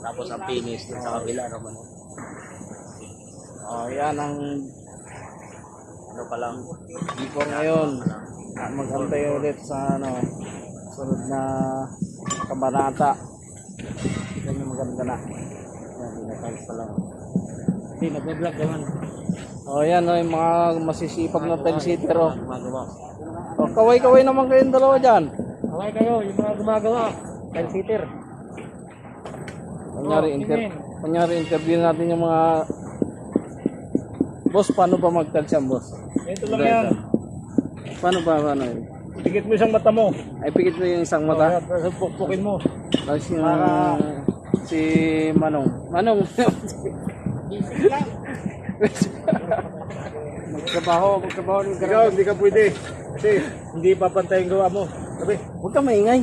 Tapos ang finish dun sa kabila naman. Oh, yan ang Ano pa lang. before ngayon. Magantay ulit sa ano, sunod na kabanata. Yan yung maganda na. Yan, dinatayos pa lang. Hindi, nag-vlog naman. Oh, yan oh, yung mga masisipag na tile-sitter oh. Gumagawa. Oh, kaway-kaway naman kayong dalawa dyan. Okay kayo, yung mga gumagawa. Tile-sitter. Kunyari interview natin yung mga boss, paano ba mag-tile siya, boss? Ito lang yan. Paano yun? Pikit mo isang mata mo. Ay, pikit mo yung isang mata. Pukpukin mo. Tapos yung si Manong. Isip lang. Magtrabaho ng Ikaw, hindi ka pwede. Kasi hindi papantay yung gawa mo. Sabi, huwag ka maingay.